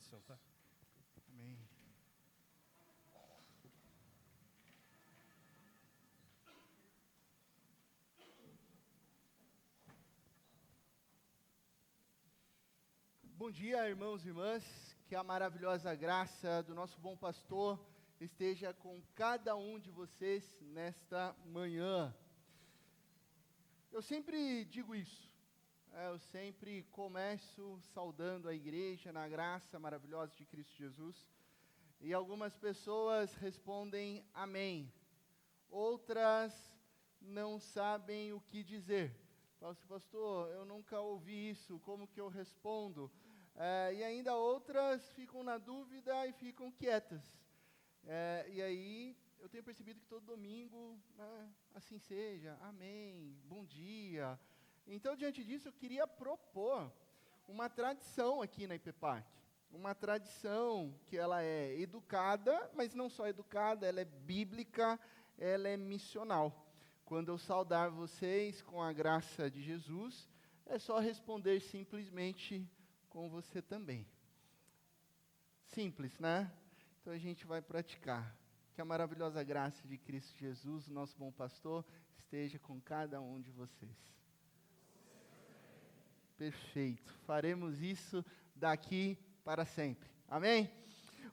edição, tá? Amém. Bom dia, irmãos e irmãs. Que a maravilhosa graça do nosso bom pastor esteja com cada um de vocês nesta manhã. Eu sempre digo isso. Eu sempre começo saudando a igreja na graça maravilhosa de Cristo Jesus. E algumas pessoas respondem amém. Outras não sabem o que dizer. Falam assim, pastor, eu nunca ouvi isso, como que eu respondo? E ainda outras ficam na dúvida e ficam quietas. E aí eu tenho percebido que todo domingo, assim seja, amém, bom dia. Então, diante disso, eu queria propor uma tradição aqui na IPPAC. Uma tradição que ela é educada, mas não só educada, ela é bíblica, ela é missional. Quando eu saudar vocês com a graça de Jesus, é só responder simplesmente com você também. Simples, né? Então a gente vai praticar. Que a maravilhosa graça de Cristo Jesus, nosso bom pastor, esteja com cada um de vocês. Perfeito. Faremos isso daqui para sempre. Amém?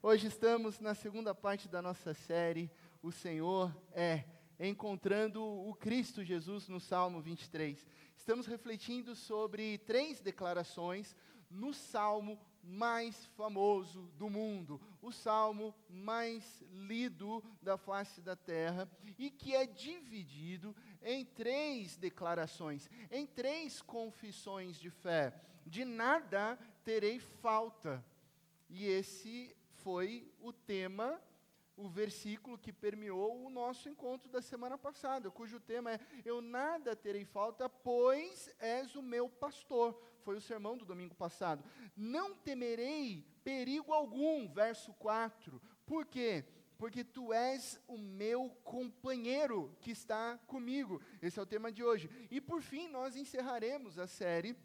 Hoje estamos na segunda parte da nossa série, O Senhor é Encontrando o Cristo Jesus no Salmo 23. Estamos refletindo sobre 3 declarações no Salmo mais famoso do mundo, o Salmo mais lido da face da terra, e que é dividido em 3 declarações, em 3 confissões de fé. De nada terei falta. E esse foi o tema, o versículo que permeou o nosso encontro da semana passada, cujo tema é: eu nada terei falta, pois és o meu pastor. Foi o sermão do domingo passado. Não temerei perigo algum, verso 4. Por quê? Porque tu és o meu companheiro que está comigo. Esse é o tema de hoje. E por fim, nós encerraremos a série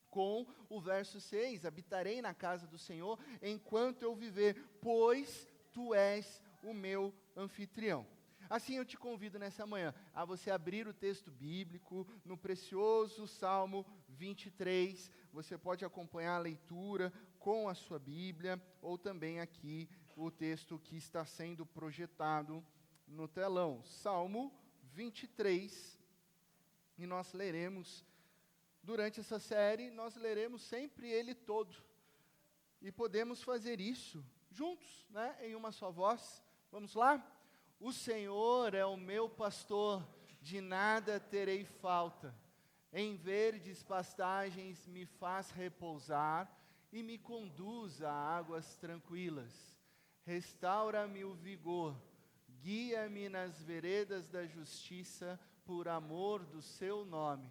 com o verso 6, habitarei na casa do Senhor enquanto eu viver, pois tu és o meu anfitrião. Assim eu te convido nessa manhã a você abrir o texto bíblico no precioso Salmo 23. Você pode acompanhar a leitura com a sua Bíblia ou também aqui o texto que está sendo projetado no telão. Salmo 23, e nós leremos. Durante essa série, nós leremos sempre ele todo. E podemos fazer isso juntos, né? Em uma só voz. Vamos lá? O Senhor é o meu pastor, de nada terei falta. Em verdes pastagens me faz repousar e me conduz a águas tranquilas. Restaura-me o vigor, guia-me nas veredas da justiça, por amor do seu nome.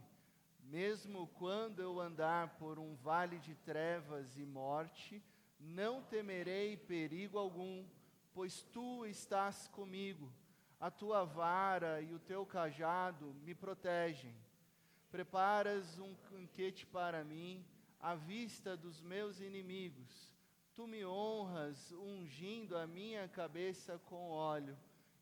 Mesmo quando eu andar por um vale de trevas e morte, não temerei perigo algum, pois tu estás comigo. A tua vara e o teu cajado me protegem. Preparas um banquete para mim, à vista dos meus inimigos. Tu me honras, ungindo a minha cabeça com óleo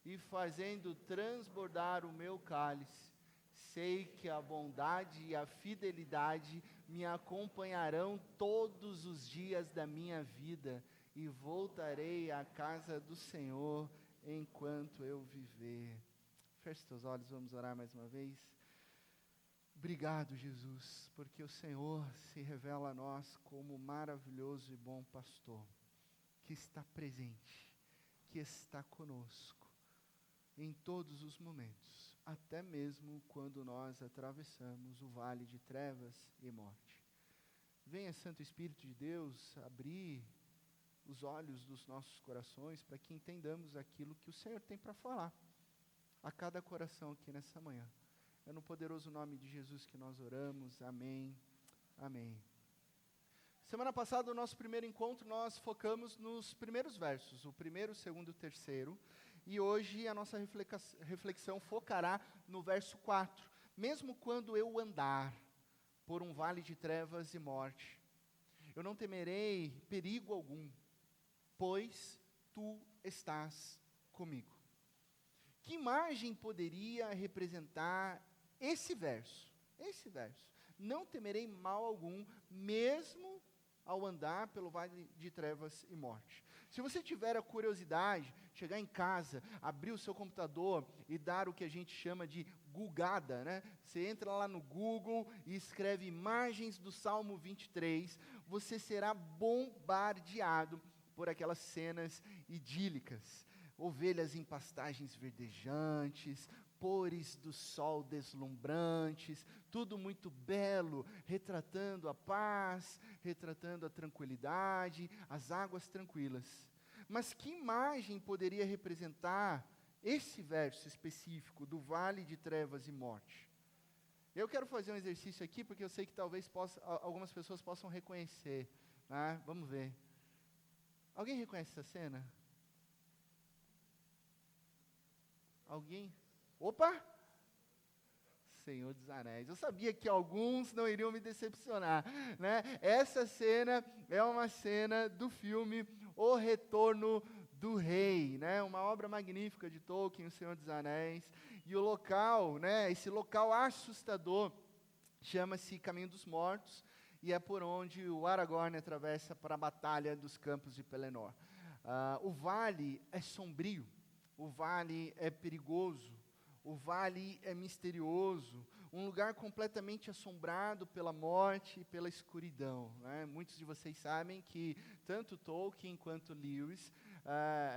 e fazendo transbordar o meu cálice. Sei que a bondade e a fidelidade me acompanharão todos os dias da minha vida, e voltarei à casa do Senhor enquanto eu viver. Feche seus olhos, vamos orar mais uma vez. Obrigado, Jesus, porque o Senhor se revela a nós como maravilhoso e bom pastor, que está presente, que está conosco em todos os momentos, até mesmo quando nós atravessamos o vale de trevas e morte. Venha, Santo Espírito de Deus, abrir os olhos dos nossos corações para que entendamos aquilo que o Senhor tem para falar a cada coração aqui nessa manhã. É no poderoso nome de Jesus que nós oramos. Amém. Amém. Semana passada, no nosso primeiro encontro, nós focamos nos primeiros versos, o primeiro, o segundo e o terceiro. E hoje a nossa reflexão focará no verso 4. Mesmo quando eu andar por um vale de trevas e morte, Eu não temerei perigo algum, pois tu estás comigo. Que imagem poderia representar esse verso? Esse verso. Não temerei mal algum, mesmo ao andar pelo vale de trevas e morte. Se você tiver a curiosidade, chegar em casa, abrir o seu computador e dar o que a gente chama de googada, né? Você entra lá no Google e escreve imagens do Salmo 23, você será bombardeado por aquelas cenas idílicas. Ovelhas em pastagens verdejantes, pores do sol deslumbrantes, tudo muito belo, retratando a paz, retratando a tranquilidade, as águas tranquilas. Mas que imagem poderia representar esse verso específico do vale de trevas e morte? Eu quero fazer um exercício aqui, porque eu sei que talvez algumas pessoas possam reconhecer, né? Vamos ver. Alguém reconhece essa cena? Alguém? Opa! Senhor dos Anéis. Eu sabia que alguns não iriam me decepcionar, né? Essa cena é uma cena do filme O Retorno do Rei, né? Uma obra magnífica de Tolkien, O Senhor dos Anéis. E o local, né? Esse local assustador chama-se Caminho dos Mortos e é por onde o Aragorn atravessa para a Batalha dos Campos de Pelennor. O vale é sombrio, o vale é perigoso, o vale é misterioso, um lugar completamente assombrado pela morte e pela escuridão, né? Muitos de vocês sabem que tanto Tolkien quanto Lewis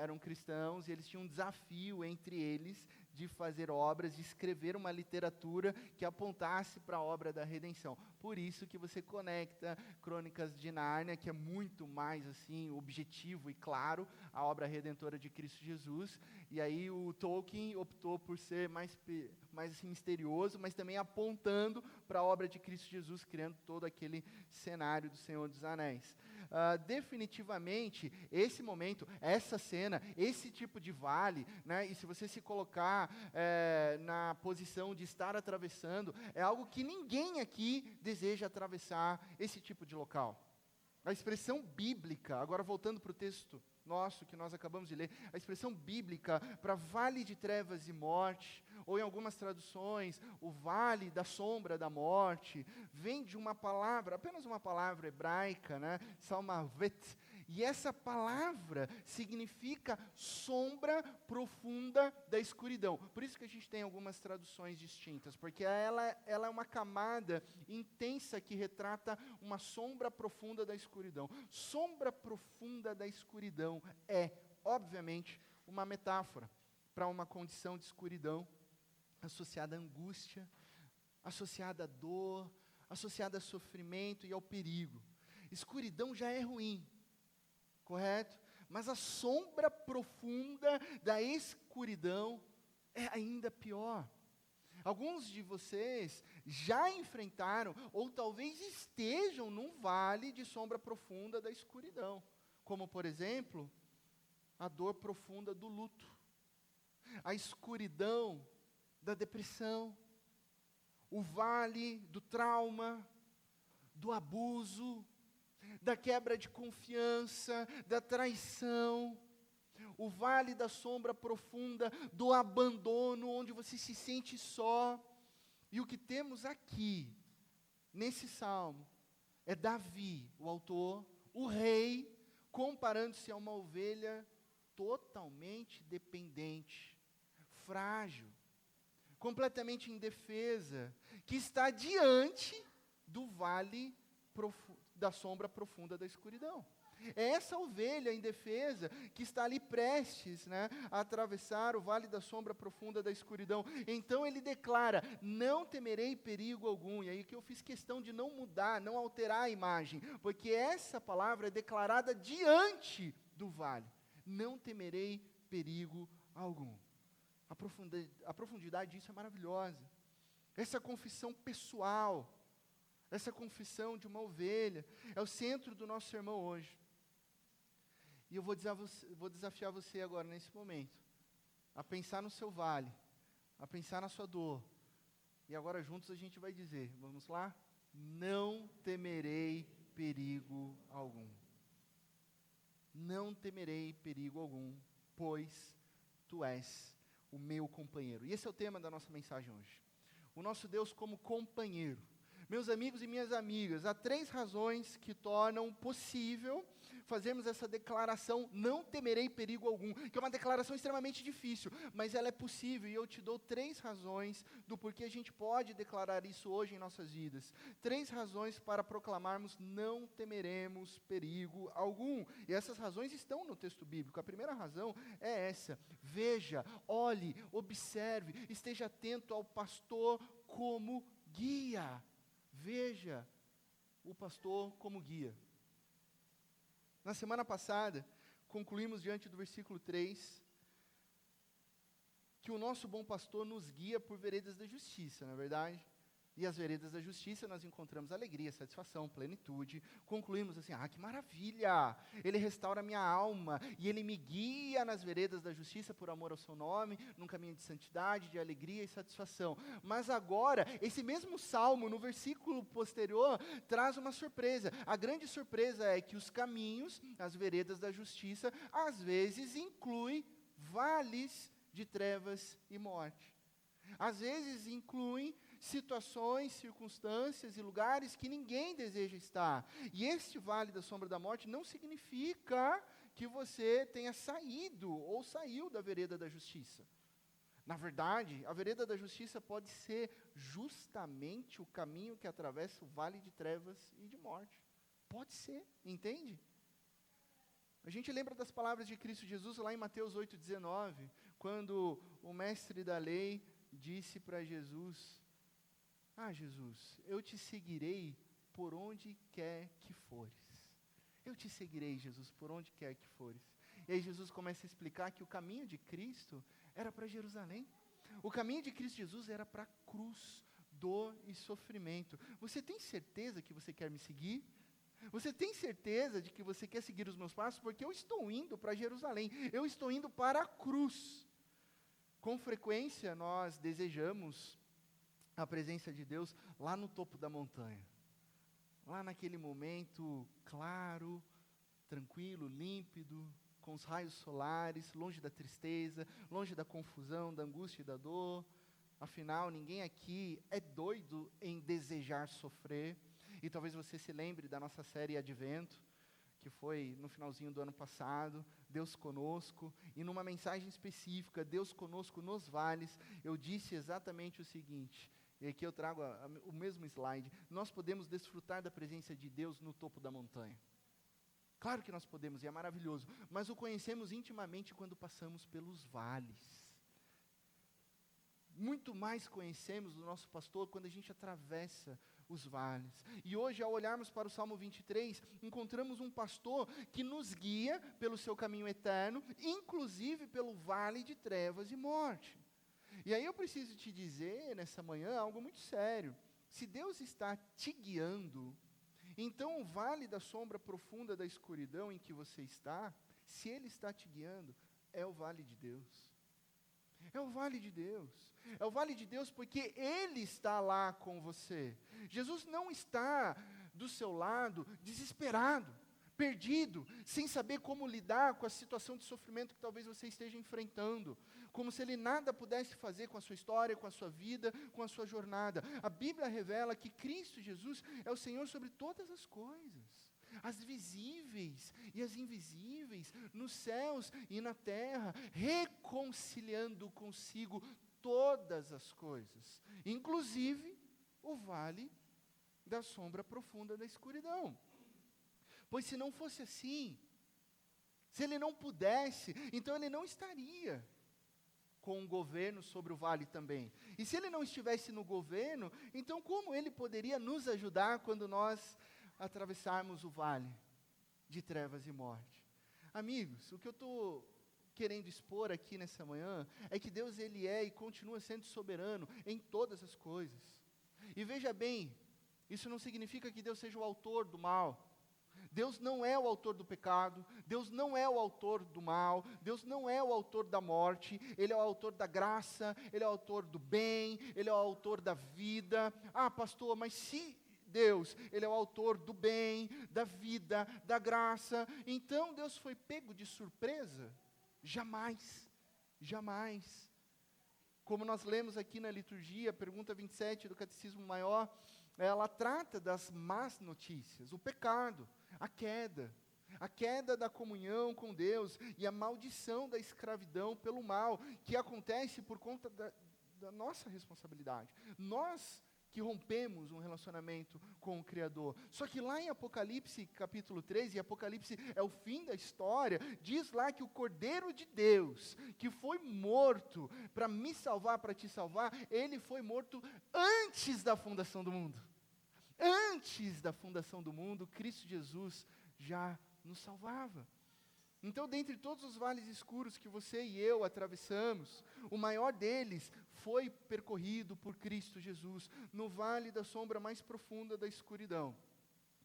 eram cristãos e eles tinham um desafio entre eles de fazer obras, de escrever uma literatura que apontasse para a obra da redenção. Por isso que você conecta Crônicas de Nárnia, que é muito mais assim objetivo e claro, a obra redentora de Cristo Jesus, e aí o Tolkien optou por ser mais assim, misterioso, mas também apontando para a obra de Cristo Jesus, criando todo aquele cenário do Senhor dos Anéis. Definitivamente, esse momento, essa cena, esse tipo de vale, né, e se você se colocar na posição de estar atravessando, é algo que ninguém aqui deseja atravessar esse tipo de local. A expressão bíblica, agora voltando para o texto nosso que nós acabamos de ler, a expressão bíblica para vale de trevas e morte, ou em algumas traduções, o vale da sombra da morte, vem de uma palavra, apenas uma palavra hebraica, né, salmavet, e essa palavra significa sombra profunda da escuridão. Por isso que a gente tem algumas traduções distintas, porque ela é uma camada intensa que retrata uma sombra profunda da escuridão. Sombra profunda da escuridão é, obviamente, uma metáfora para uma condição de escuridão associada à angústia, associada à dor, associada a sofrimento e ao perigo. Escuridão já é ruim, correto? Mas a sombra profunda da escuridão é ainda pior. Alguns de vocês já enfrentaram, ou talvez estejam num vale de sombra profunda da escuridão, como, por exemplo, a dor profunda do luto, a escuridão da depressão, o vale do trauma, do abuso, da quebra de confiança, da traição, o vale da sombra profunda do abandono, onde você se sente só. E o que temos aqui, nesse salmo, é Davi, o autor, o rei, comparando-se a uma ovelha totalmente dependente, frágil, completamente indefesa, que está diante do vale da sombra profunda da escuridão. É essa ovelha indefesa que está ali prestes, né, a atravessar o vale da sombra profunda da escuridão. Então ele declara: não temerei perigo algum. E aí que eu fiz questão de não mudar, não alterar a imagem, porque essa palavra é declarada diante do vale. Não temerei perigo algum. A profundidade disso é maravilhosa. Essa confissão pessoal, essa confissão de uma ovelha, é o centro do nosso sermão hoje. E eu vou desafiar você agora, nesse momento, a pensar no seu vale, a pensar na sua dor. E agora juntos a gente vai dizer, vamos lá? Não temerei perigo algum. Não temerei perigo algum, pois tu és o meu companheiro. E esse é o tema da nossa mensagem hoje. O nosso Deus como companheiro. Meus amigos e minhas amigas, há 3 razões que tornam possível fazermos essa declaração, não temerei perigo algum, que é uma declaração extremamente difícil, mas ela é possível, e eu te dou 3 razões do porquê a gente pode declarar isso hoje em nossas vidas. 3 razões para proclamarmos não temeremos perigo algum, e essas razões estão no texto bíblico. A primeira razão é essa: veja, olhe, observe, esteja atento ao pastor como guia. Veja o pastor como guia. Na semana passada, concluímos diante do versículo 3, que o nosso bom pastor nos guia por veredas da justiça, não é verdade? E as veredas da justiça nós encontramos alegria, satisfação, plenitude. Concluímos assim: que maravilha! Ele restaura a minha alma e Ele me guia nas veredas da justiça por amor ao seu nome, num caminho de santidade, de alegria e satisfação. Mas agora, esse mesmo salmo, no versículo posterior, traz uma surpresa. A grande surpresa é que os caminhos, as veredas da justiça, às vezes incluem vales de trevas e morte. Às vezes incluem situações, circunstâncias e lugares que ninguém deseja estar. E este vale da sombra da morte não significa que você tenha saído ou saiu da vereda da justiça. Na verdade, a vereda da justiça pode ser justamente o caminho que atravessa o vale de trevas e de morte. Pode ser, entende? A gente lembra das palavras de Cristo Jesus lá em Mateus 8,19, quando o mestre da lei disse para Jesus: Jesus, eu te seguirei por onde quer que fores. Eu te seguirei, Jesus, por onde quer que fores. E aí Jesus começa a explicar que o caminho de Cristo era para Jerusalém. O caminho de Cristo Jesus era para a cruz, dor e sofrimento. Você tem certeza que você quer me seguir? Você tem certeza de que você quer seguir os meus passos? Porque eu estou indo para Jerusalém. Eu estou indo para a cruz. Com frequência nós desejamos a presença de Deus lá no topo da montanha, lá naquele momento claro, tranquilo, límpido, com os raios solares, longe da tristeza, longe da confusão, da angústia e da dor. Afinal, ninguém aqui é doido em desejar sofrer. E talvez você se lembre da nossa série Advento, que foi no finalzinho do ano passado, Deus conosco, e numa mensagem específica, Deus conosco nos vales, eu disse exatamente o seguinte, e aqui eu trago o mesmo slide: nós podemos desfrutar da presença de Deus no topo da montanha. Claro que nós podemos, e é maravilhoso, mas o conhecemos intimamente quando passamos pelos vales. Muito mais conhecemos o nosso pastor quando a gente atravessa os vales. E hoje, ao olharmos para o Salmo 23, encontramos um pastor que nos guia pelo seu caminho eterno, inclusive pelo vale de trevas e morte. E aí eu preciso te dizer, nessa manhã, algo muito sério. Se Deus está te guiando, então o vale da sombra profunda da escuridão em que você está, se Ele está te guiando, é o vale de Deus. É o vale de Deus. É o vale de Deus porque Ele está lá com você. Jesus não está do seu lado desesperado, perdido, sem saber como lidar com a situação de sofrimento que talvez você esteja enfrentando, como se Ele nada pudesse fazer com a sua história, com a sua vida, com a sua jornada. A Bíblia revela que Cristo Jesus é o Senhor sobre todas as coisas, as visíveis e as invisíveis, nos céus e na terra, reconciliando consigo todas as coisas, inclusive o vale da sombra profunda da escuridão. Pois se não fosse assim, se Ele não pudesse, então Ele não estaria com o governo sobre o vale também. E se Ele não estivesse no governo, então como Ele poderia nos ajudar quando nós atravessarmos o vale de trevas e morte? Amigos, o que eu estou querendo expor aqui nessa manhã é que Deus, Ele é e continua sendo soberano em todas as coisas. E veja bem, isso não significa que Deus seja o autor do mal. Deus não é o autor do pecado, Deus não é o autor do mal, Deus não é o autor da morte, Ele é o autor da graça, Ele é o autor do bem, Ele é o autor da vida. Pastor, mas se Deus, Ele é o autor do bem, da vida, da graça. Então Deus foi pego de surpresa? Jamais, jamais. Como nós lemos aqui na liturgia, pergunta 27 do Catecismo Maior, ela trata das más notícias, o pecado, a queda da comunhão com Deus e a maldição da escravidão pelo mal, que acontece por conta da nossa responsabilidade. Nós que rompemos um relacionamento com o Criador. Só que lá em Apocalipse capítulo 13, e Apocalipse é o fim da história, diz lá que o Cordeiro de Deus, que foi morto para me salvar, para te salvar, ele foi morto antes da fundação do mundo. Antes da fundação do mundo, Cristo Jesus já nos salvava. Então, dentre todos os vales escuros que você e eu atravessamos, o maior deles foi percorrido por Cristo Jesus, no vale da sombra mais profunda da escuridão.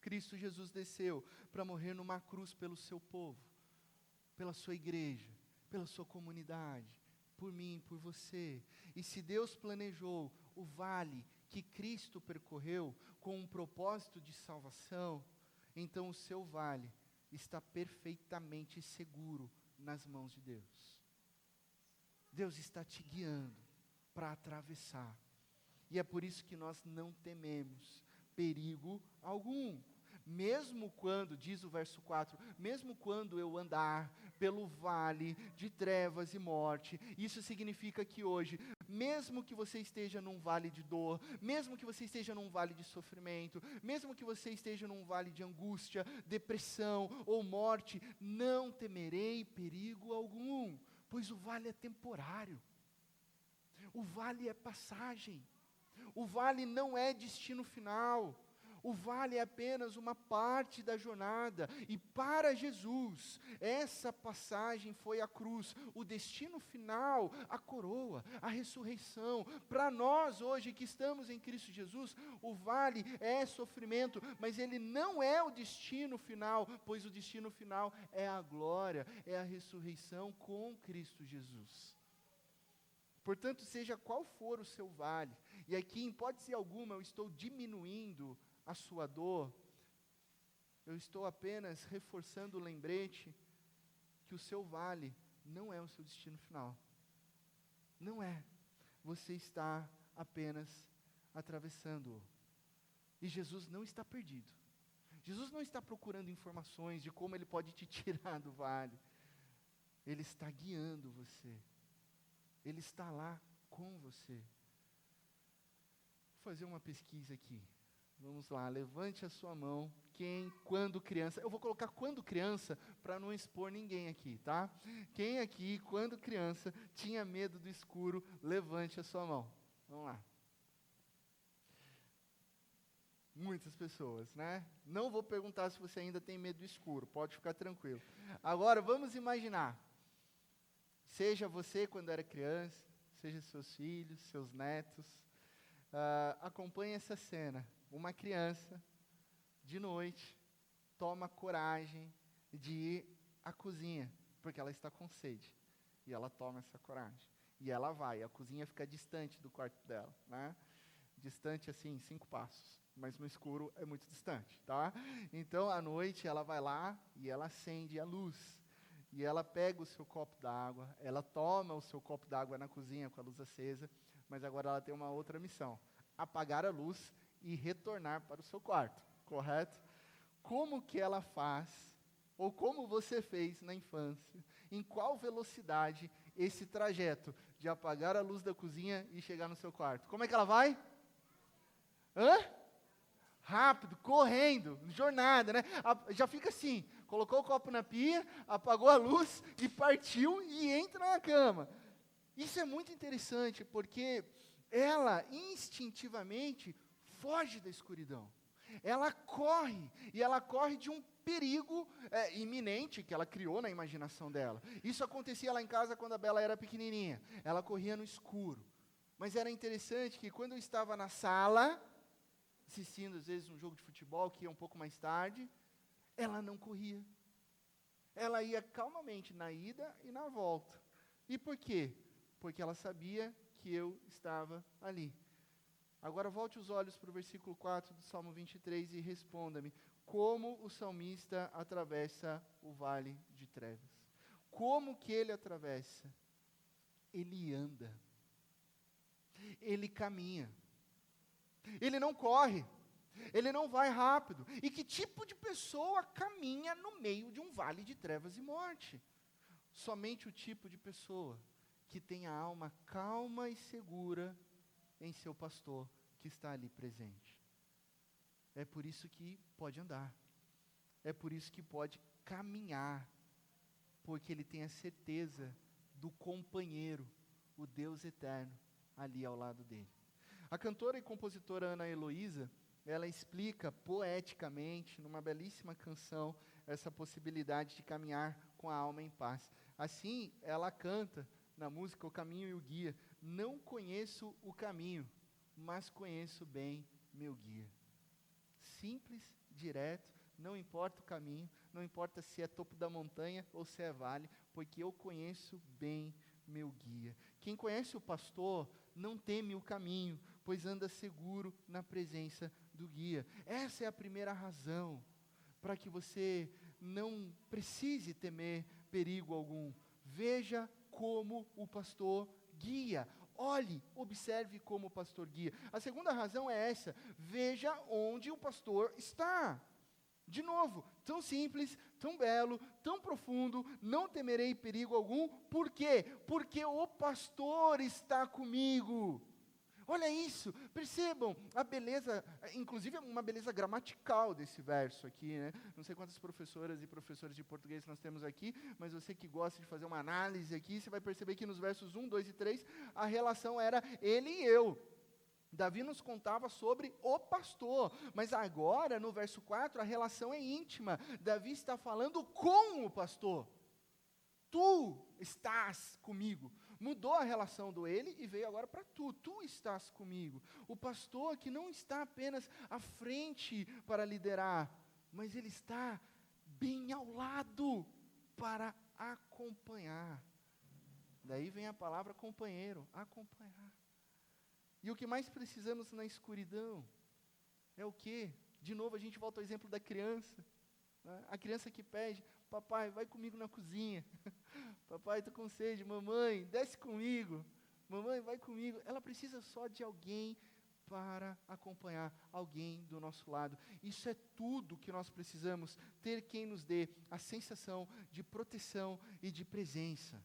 Cristo Jesus desceu para morrer numa cruz pelo seu povo, pela sua igreja, pela sua comunidade, por mim, por você. E se Deus planejou o vale que Cristo percorreu com um propósito de salvação, então o seu vale está perfeitamente seguro nas mãos de Deus. Deus está te guiando para atravessar. E é por isso que nós não tememos perigo algum. Mesmo quando, diz o verso 4, mesmo quando eu andar pelo vale de trevas e morte, isso significa que hoje, mesmo que você esteja num vale de dor, mesmo que você esteja num vale de sofrimento, mesmo que você esteja num vale de angústia, depressão ou morte, não temerei perigo algum, pois o vale é temporário, o vale é passagem, o vale não é destino final. O vale é apenas uma parte da jornada, e para Jesus, essa passagem foi a cruz, o destino final, a coroa, a ressurreição. Para nós hoje que estamos em Cristo Jesus, o vale é sofrimento, mas ele não é o destino final, pois o destino final é a glória, é a ressurreição com Cristo Jesus. Portanto, seja qual for o seu vale, e aqui em hipótese alguma eu estou diminuindo a sua dor, eu estou apenas reforçando o lembrete que o seu vale não é o seu destino final. Não é. Você está apenas atravessando-o. E Jesus não está perdido. Jesus não está procurando informações de como ele pode te tirar do vale. Ele está guiando você. Ele está lá com você. Vou fazer uma pesquisa aqui. Vamos lá, levante a sua mão. Quem, quando criança, eu vou colocar quando criança, para não expor ninguém aqui, tá? Quem aqui, quando criança, tinha medo do escuro, levante a sua mão. Vamos lá. Muitas pessoas, né? Não vou perguntar se você ainda tem medo do escuro, pode ficar tranquilo. Agora, vamos imaginar. Seja você quando era criança, seja seus filhos, seus netos, acompanhe essa cena. Uma criança, de noite, toma coragem de ir à cozinha, porque ela está com sede. E ela toma essa coragem. E ela vai, a cozinha fica distante do quarto dela, né? Distante assim, 5 passos, mas no escuro é muito distante, tá? Então, à noite, ela vai lá e ela acende a luz. E ela pega o seu copo d'água, ela toma o seu copo d'água na cozinha com a luz acesa, mas agora ela tem uma outra missão: apagar a luz e retornar para o seu quarto, correto? Como que ela faz, ou como você fez na infância, em qual velocidade esse trajeto de apagar a luz da cozinha e chegar no seu quarto? Como é que ela vai? Rápido, correndo, jornada, né? Já fica assim, colocou o copo na pia, apagou a luz e partiu e entra na cama. Isso é muito interessante, porque ela instintivamente foge da escuridão. Ela corre, e ela corre de um perigo iminente que ela criou na imaginação dela. Isso acontecia lá em casa quando a Bela era pequenininha. Ela corria no escuro. Mas era interessante que quando eu estava na sala, assistindo às vezes um jogo de futebol, que ia um pouco mais tarde, ela não corria. Ela ia calmamente na ida e na volta. E por quê? Porque ela sabia que eu estava ali. Agora volte os olhos para o versículo 4 do Salmo 23 e responda-me, como o salmista atravessa o vale de trevas? Como que ele atravessa? Ele anda, ele caminha, ele não corre, ele não vai rápido. E que tipo de pessoa caminha no meio de um vale de trevas e morte? Somente o tipo de pessoa que tem a alma calma e segura em seu pastor que está ali presente. É por isso que pode andar, é por isso que pode caminhar, porque ele tem a certeza do companheiro, o Deus eterno, ali ao lado dele. A cantora e compositora Ana Heloísa, ela explica poeticamente, numa belíssima canção, essa possibilidade de caminhar com a alma em paz. Assim, ela canta na música O Caminho e o Guia: não conheço o caminho, mas conheço bem meu guia. Simples, direto, não importa o caminho, não importa se é topo da montanha ou se é vale, porque eu conheço bem meu guia. Quem conhece o pastor não teme o caminho, pois anda seguro na presença do guia. Essa é a primeira razão para que você não precise temer perigo algum. Veja como o pastor guia. Olhe, observe como o pastor guia. A segunda razão é essa: veja onde o pastor está. De novo, tão simples, tão belo, tão profundo, não temerei perigo algum. Por quê? Porque o pastor está comigo. Olha isso, percebam a beleza, inclusive uma beleza gramatical desse verso aqui, né? Não sei quantas professoras e professores de português nós temos aqui, mas você que gosta de fazer uma análise aqui, você vai perceber que nos versos 1, 2 e 3, a relação era ele e eu. Davi nos contava sobre o pastor, mas agora, no verso 4, a relação é íntima. Davi está falando com o pastor. Tu estás comigo. Mudou a relação do ele e veio agora para tu. Tu estás comigo. O pastor que não está apenas à frente para liderar, mas ele está bem ao lado para acompanhar. Daí vem a palavra companheiro, acompanhar. E o que mais precisamos na escuridão é o quê? De novo a gente volta ao exemplo da criança. Né? A criança que pede: papai, vai comigo na cozinha. Papai, estou com sede. Mamãe, desce comigo. Mamãe, vai comigo. Ela precisa só de alguém para acompanhar, alguém do nosso lado. Isso é tudo que nós precisamos, ter quem nos dê a sensação de proteção e de presença.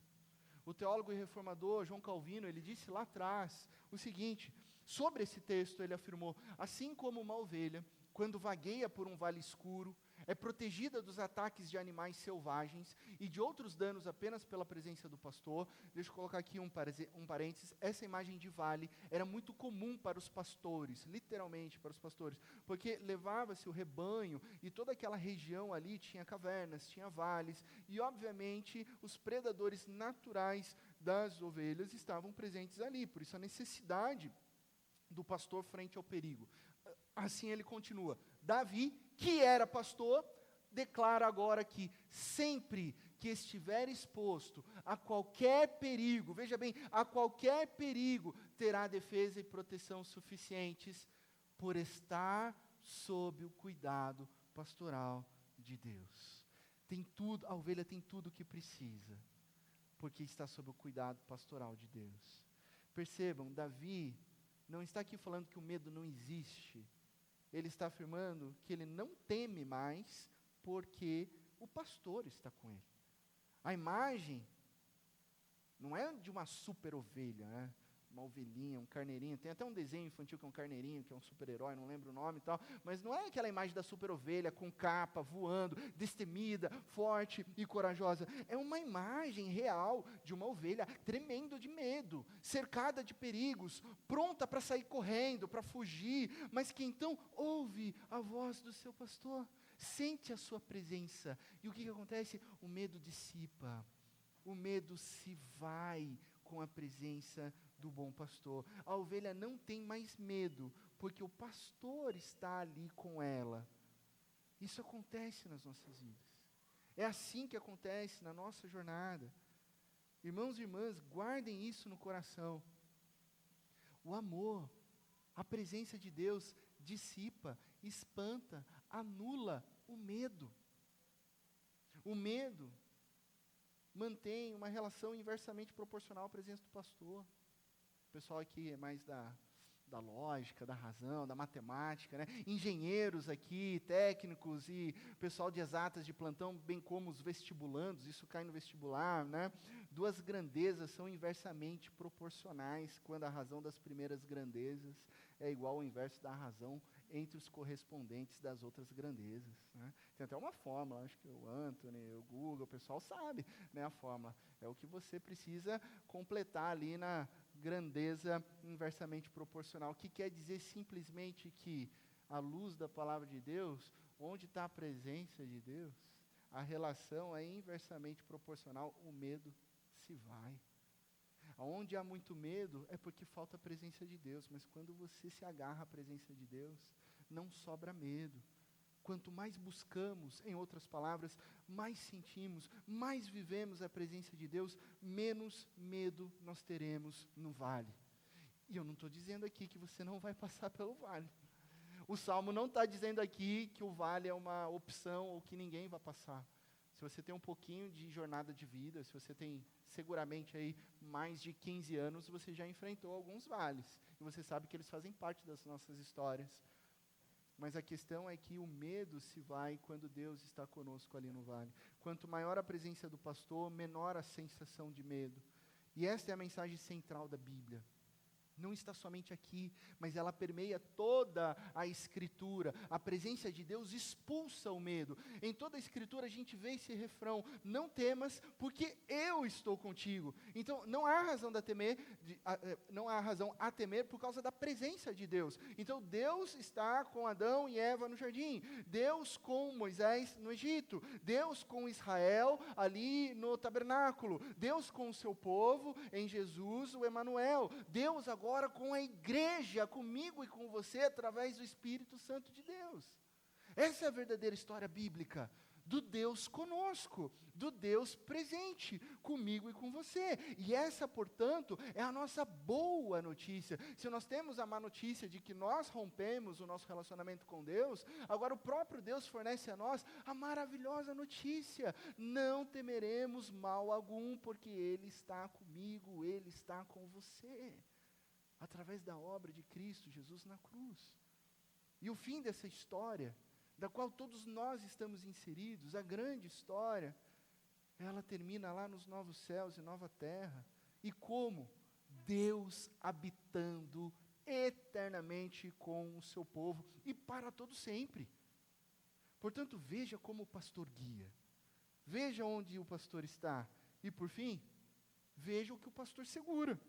O teólogo e reformador João Calvino, ele disse lá atrás o seguinte, sobre esse texto ele afirmou: assim como uma ovelha, quando vagueia por um vale escuro, é protegida dos ataques de animais selvagens e de outros danos apenas pela presença do pastor. Deixa eu colocar aqui um parênteses. Essa imagem de vale era muito comum para os pastores, literalmente para os pastores, porque levava-se o rebanho e toda aquela região ali tinha cavernas, tinha vales, e obviamente os predadores naturais das ovelhas estavam presentes ali, por isso a necessidade do pastor frente ao perigo. Assim ele continua: Davi, que era pastor, declara agora que sempre que estiver exposto a qualquer perigo, veja bem, a qualquer perigo, terá defesa e proteção suficientes por estar sob o cuidado pastoral de Deus. Tem tudo, a ovelha tem tudo o que precisa, porque está sob o cuidado pastoral de Deus. Percebam, Davi não está aqui falando que o medo não existe. Ele está afirmando que ele não teme mais, porque o pastor está com ele. A imagem não é de uma super ovelha, né? Uma ovelhinha, um carneirinho. Tem até um desenho infantil que é um carneirinho, que é um super-herói, não lembro o nome e tal. Mas não é aquela imagem da super ovelha com capa, voando, destemida, forte e corajosa. É uma imagem real de uma ovelha tremendo de medo, cercada de perigos, pronta para sair correndo, para fugir, mas que então ouve a voz do seu pastor, sente a sua presença. E o que acontece? O medo dissipa, o medo se vai com a presença do bom pastor. A ovelha não tem mais medo, porque o pastor está ali com ela. Isso acontece nas nossas vidas. É assim que acontece na nossa jornada. Irmãos e irmãs, guardem isso no coração. O amor A presença de Deus dissipa, espanta, anula o medo. O medo mantém uma relação inversamente proporcional à presença do pastor. O pessoal aqui é mais da lógica, da razão, da matemática, né? Engenheiros aqui, técnicos e pessoal de exatas de plantão, bem como os vestibulandos, isso cai no vestibular, né? Duas grandezas são inversamente proporcionais, quando a razão das primeiras grandezas é igual ao inverso da razão entre os correspondentes das outras grandezas, né? Tem até uma fórmula, acho que o Anthony, o Google, o pessoal sabe, né, a fórmula. É o que você precisa completar ali na grandeza inversamente proporcional, que quer dizer simplesmente que, à luz da palavra de Deus, onde está a presença de Deus, a relação é inversamente proporcional, o medo se vai. Onde há muito medo é porque falta a presença de Deus, mas quando você se agarra à presença de Deus, não sobra medo. Quanto mais buscamos, em outras palavras, mais sentimos, mais vivemos a presença de Deus, menos medo nós teremos no vale. E eu não estou dizendo aqui que você não vai passar pelo vale. O Salmo não está dizendo aqui que o vale é uma opção ou que ninguém vai passar. Se você tem um pouquinho de jornada de vida, se você tem seguramente aí mais de 15 anos, você já enfrentou alguns vales. E você sabe que eles fazem parte das nossas histórias. Mas a questão é que o medo se vai quando Deus está conosco ali no vale. Quanto maior a presença do pastor, menor a sensação de medo. E esta é a mensagem central da Bíblia. Não está somente aqui, mas ela permeia toda a Escritura. A presença de Deus expulsa o medo. Em toda a Escritura a gente vê esse refrão: não temas, porque eu estou contigo. Então não há razão a temer por causa da presença de Deus. Então Deus está com Adão e Eva no jardim, Deus com Moisés no Egito, Deus com Israel ali no tabernáculo, Deus com o seu povo em Jesus, o Emanuel, Deus agora com a igreja, comigo e com você, através do Espírito Santo de Deus. Essa é a verdadeira história bíblica, do Deus conosco, do Deus presente, comigo e com você. E essa, portanto, é a nossa boa notícia. Se nós temos a má notícia de que nós rompemos o nosso relacionamento com Deus, agora o próprio Deus fornece a nós a maravilhosa notícia: não temeremos mal algum, porque Ele está comigo, Ele está com você, através da obra de Cristo Jesus na cruz. E o fim dessa história, da qual todos nós estamos inseridos, a grande história, ela termina lá nos novos céus e nova terra. E como? Deus habitando eternamente com o seu povo e para todo sempre. Portanto, veja como o pastor guia. Veja onde o pastor está. E por fim, veja o que o pastor segura.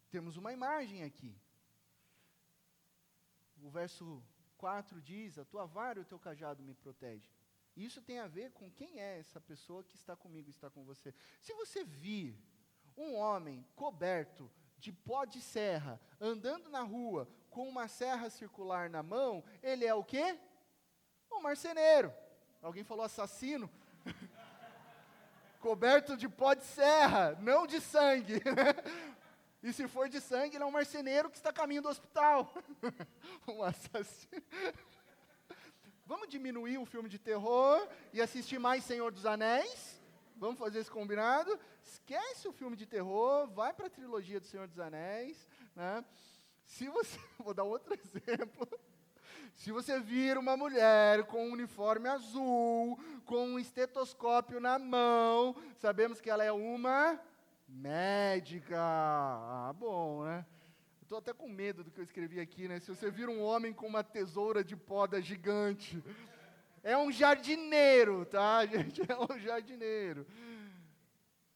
Temos uma imagem aqui. O verso 4 diz: a tua vara e o teu cajado me protegem. Isso tem a ver com quem é essa pessoa que está comigo, está com você. Se você vir um homem coberto de pó de serra, andando na rua, com uma serra circular na mão, ele é o quê? Um marceneiro. Alguém falou assassino? Coberto de pó de serra, não de sangue. E se for de sangue, ele é um marceneiro que está a caminho do hospital. Um assassino. Vamos diminuir o filme de terror e assistir mais Senhor dos Anéis? Vamos fazer esse combinado? Esquece o filme de terror, vai para a trilogia do Senhor dos Anéis, né? Se você, vou dar outro exemplo. Se você vir uma mulher com um uniforme azul, com um estetoscópio na mão, sabemos que ela é uma médica. Ah, bom, né? Estou até com medo do que eu escrevi aqui, né? Se você vir um homem com uma tesoura de poda gigante, é um jardineiro, tá, gente? É um jardineiro.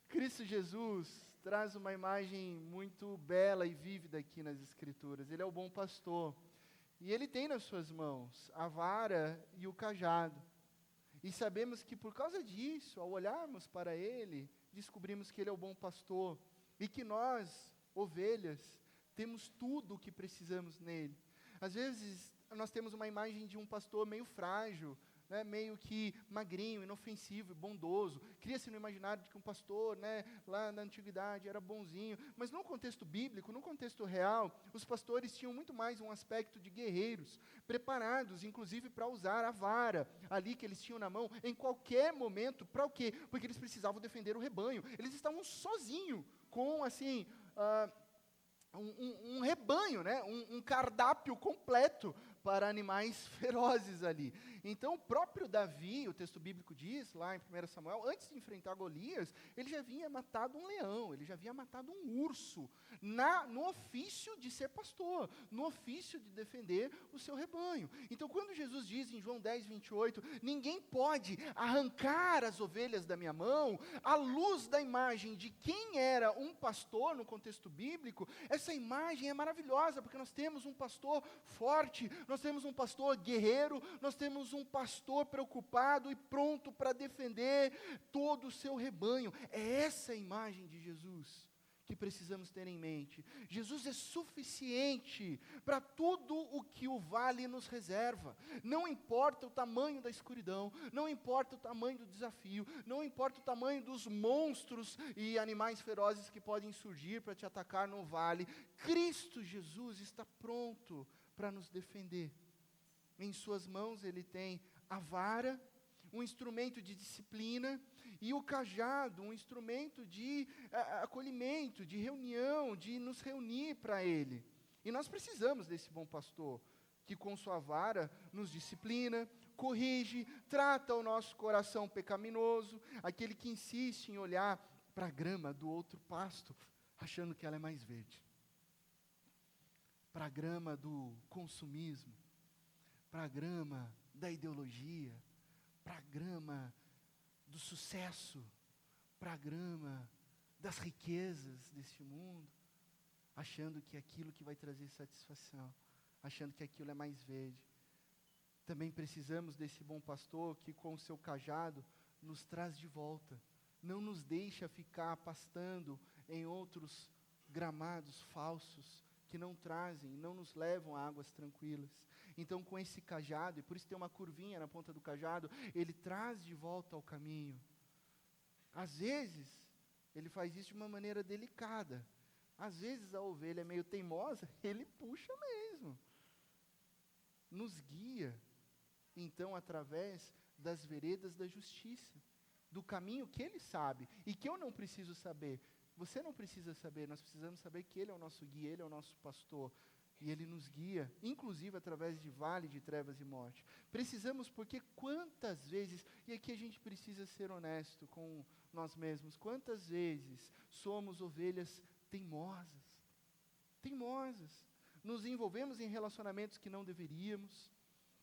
Cristo Jesus traz uma imagem muito bela e vívida aqui nas Escrituras. Ele é o bom pastor. E ele tem nas suas mãos a vara e o cajado. E sabemos que por causa disso, ao olharmos para ele, descobrimos que ele é o bom pastor. E que nós, ovelhas, temos tudo o que precisamos nele. Às vezes, nós temos uma imagem de um pastor meio frágil, né, meio que magrinho, inofensivo e bondoso. Cria-se no imaginário de que um pastor, né, lá na antiguidade, era bonzinho. Mas no contexto bíblico, no contexto real, os pastores tinham muito mais um aspecto de guerreiros, preparados, inclusive, para usar a vara, ali que eles tinham na mão, em qualquer momento. Para o quê? Porque eles precisavam defender o rebanho. Eles estavam sozinhos, com, assim, um rebanho, né? Um cardápio completo para animais ferozes ali. Então, o próprio Davi, o texto bíblico diz, lá em 1 Samuel, antes de enfrentar Golias, ele já havia matado um leão, ele já havia matado um urso, no ofício de ser pastor, no ofício de defender o seu rebanho. Então, quando Jesus diz em João 10, 28, ninguém pode arrancar as ovelhas da minha mão, à luz da imagem de quem era um pastor no contexto bíblico, essa imagem é maravilhosa, porque nós temos um pastor forte, nós temos um pastor guerreiro, nós temos um pastor preocupado e pronto para defender todo o seu rebanho. É essa a imagem de Jesus que precisamos ter em mente. Jesus é suficiente para tudo o que o vale nos reserva. Não importa o tamanho da escuridão, não importa o tamanho do desafio, não importa o tamanho dos monstros e animais ferozes que podem surgir para te atacar no vale, Cristo Jesus está pronto para nos defender. Em suas mãos ele tem a vara, um instrumento de disciplina, e o cajado, um instrumento de acolhimento, de reunião, de nos reunir para ele. E nós precisamos desse bom pastor, que com sua vara nos disciplina, corrige, trata o nosso coração pecaminoso, aquele que insiste em olhar para a grama do outro pasto, achando que ela é mais verde. Para a grama do consumismo, para a grama da ideologia, para a grama do sucesso, para a grama das riquezas deste mundo, achando que aquilo que vai trazer satisfação, achando que aquilo é mais verde. Também precisamos desse bom pastor que com o seu cajado nos traz de volta, não nos deixa ficar pastando em outros gramados falsos, que não trazem, não nos levam a águas tranquilas. Então, com esse cajado, e por isso tem uma curvinha na ponta do cajado, ele traz de volta ao caminho. Às vezes, ele faz isso de uma maneira delicada. Às vezes, a ovelha é meio teimosa, ele puxa mesmo. Nos guia, então, através das veredas da justiça, do caminho que ele sabe, e que eu não preciso saber. Você não precisa saber, nós precisamos saber que Ele é o nosso guia, Ele é o nosso pastor. E Ele nos guia, inclusive através de vale de trevas e morte. Precisamos porque quantas vezes, e aqui a gente precisa ser honesto com nós mesmos, quantas vezes somos ovelhas teimosas, nos envolvemos em relacionamentos que não deveríamos,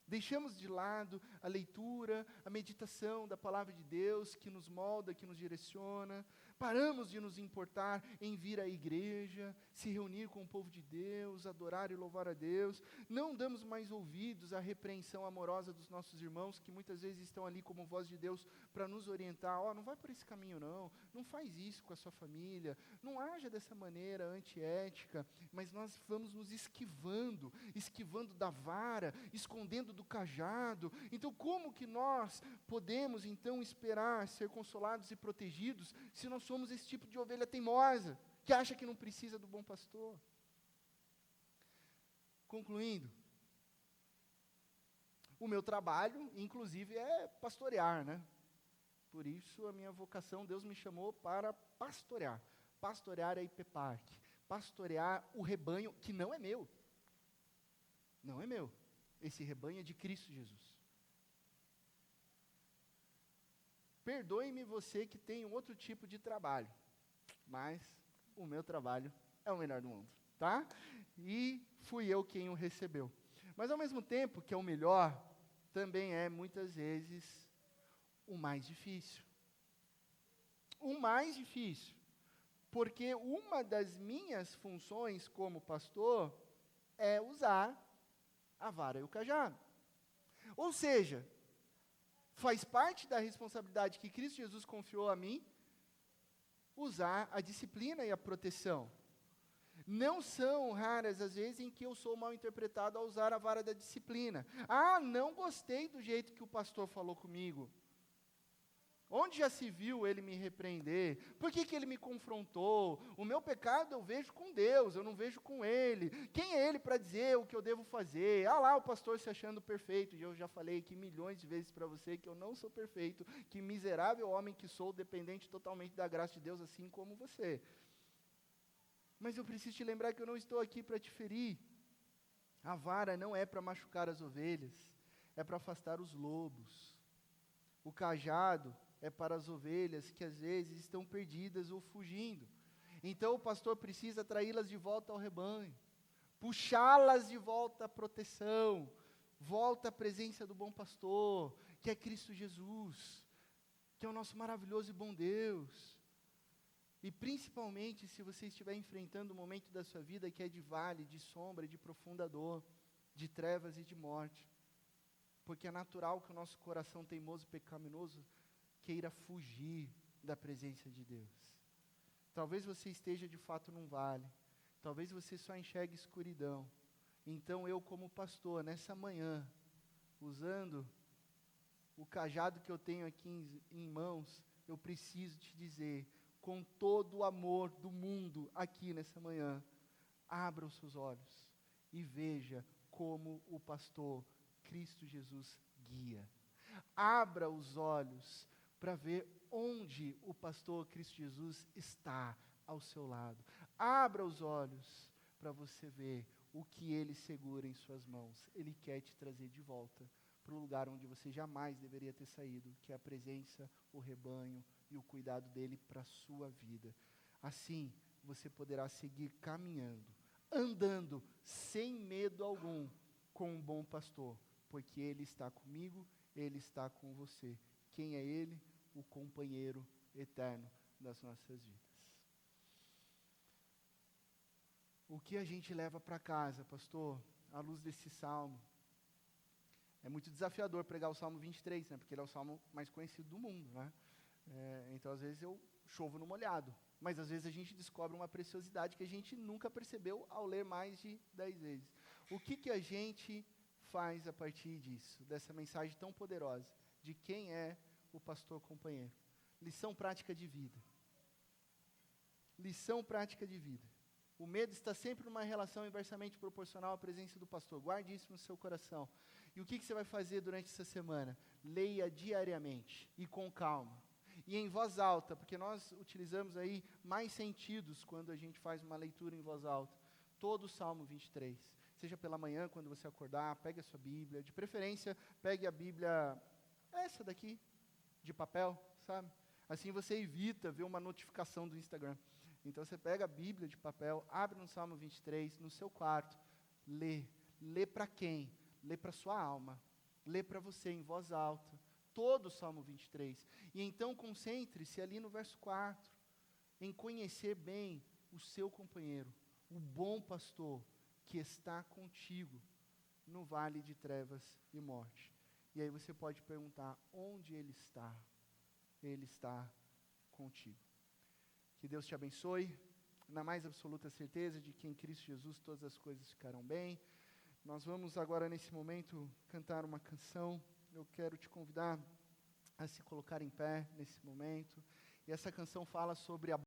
deixamos de lado a leitura, a meditação da palavra de Deus que nos molda, que nos direciona, paramos de nos importar em vir à igreja, se reunir com o povo de Deus, adorar e louvar a Deus, não damos mais ouvidos à repreensão amorosa dos nossos irmãos, que muitas vezes estão ali como voz de Deus para nos orientar, não vai por esse caminho não faz isso com a sua família, não haja dessa maneira antiética, mas nós vamos nos esquivando da vara, escondendo do cajado. Então, como que nós podemos, então, esperar ser consolados e protegidos, se nós somos esse tipo de ovelha teimosa, que acha que não precisa do bom pastor? Concluindo, o meu trabalho, inclusive, é pastorear, né? Por isso, a minha vocação, Deus me chamou para pastorear. Pastorear a IPPARC. Pastorear o rebanho, que não é meu. Não é meu. Esse rebanho é de Cristo Jesus. Perdoe-me você que tem um outro tipo de trabalho, mas o meu trabalho é o melhor do mundo, tá? E fui eu quem o recebeu. Mas ao mesmo tempo que é o melhor, também é muitas vezes o mais difícil. O mais difícil, porque uma das minhas funções como pastor é usar a vara e o cajado. Ou seja, faz parte da responsabilidade que Cristo Jesus confiou a mim, usar a disciplina e a proteção. Não são raras as vezes em que eu sou mal interpretado ao usar a vara da disciplina. Ah, não gostei do jeito que o pastor falou comigo. Onde já se viu ele me repreender? Por que ele me confrontou? O meu pecado eu vejo com Deus, eu não vejo com ele. Quem é ele para dizer o que eu devo fazer? Ah lá, o pastor se achando perfeito. E eu já falei aqui milhões de vezes para você que eu não sou perfeito, que miserável homem que sou, dependente totalmente da graça de Deus, assim como você. Mas eu preciso te lembrar que eu não estou aqui para te ferir. A vara não é para machucar as ovelhas, é para afastar os lobos. O cajado é para as ovelhas que às vezes estão perdidas ou fugindo. Então o pastor precisa traí-las de volta ao rebanho, puxá-las de volta à proteção, volta à presença do bom pastor, que é Cristo Jesus, que é o nosso maravilhoso e bom Deus. E principalmente se você estiver enfrentando um momento da sua vida que é de vale, de sombra, de profunda dor, de trevas e de morte. Porque é natural que o nosso coração teimoso e pecaminoso queira fugir da presença de Deus. Talvez você esteja de fato num vale, talvez você só enxergue escuridão. Então eu, como pastor, nessa manhã, usando o cajado que eu tenho aqui em mãos, eu preciso te dizer, com todo o amor do mundo aqui nessa manhã, abra os seus olhos e veja como o pastor Cristo Jesus guia. Abra os olhos para ver onde o pastor Cristo Jesus está ao seu lado. Abra os olhos para você ver o que ele segura em suas mãos. Ele quer te trazer de volta para o lugar onde você jamais deveria ter saído, que é a presença, o rebanho e o cuidado dele para a sua vida. Assim, você poderá seguir caminhando, andando sem medo algum com um bom pastor, porque ele está comigo, ele está com você. Quem é ele? O companheiro eterno das nossas vidas. O que a gente leva para casa, pastor, à luz desse salmo? É muito desafiador pregar o Salmo 23, né? Porque ele é o salmo mais conhecido do mundo, né? Então, às vezes, eu chovo no molhado. Mas, às vezes, a gente descobre uma preciosidade que a gente nunca percebeu ao ler mais de 10 vezes. O que a gente faz a partir disso, dessa mensagem tão poderosa, de quem é o pastor companheiro? Lição prática de vida. Lição prática de vida. O medo está sempre numa relação inversamente proporcional à presença do pastor. Guarde isso no seu coração. E o que você vai fazer durante essa semana? Leia diariamente e com calma. E em voz alta, porque nós utilizamos aí mais sentidos quando a gente faz uma leitura em voz alta. Todo o Salmo 23. Seja pela manhã, quando você acordar, pegue a sua Bíblia. De preferência, pegue a Bíblia, essa daqui, de papel, sabe? Assim você evita ver uma notificação do Instagram. Então você pega a Bíblia de papel, abre no Salmo 23, no seu quarto, lê. Lê para quem? Lê para sua alma. Lê para você em voz alta. Todo o Salmo 23. E então concentre-se ali no verso 4, em conhecer bem o seu companheiro, o bom pastor que está contigo no vale de trevas e morte. E aí você pode perguntar, onde ele está? Ele está contigo. Que Deus te abençoe, na mais absoluta certeza de que em Cristo Jesus todas as coisas ficarão bem. Nós vamos agora nesse momento cantar uma canção. Eu quero te convidar a se colocar em pé nesse momento. E essa canção fala sobre a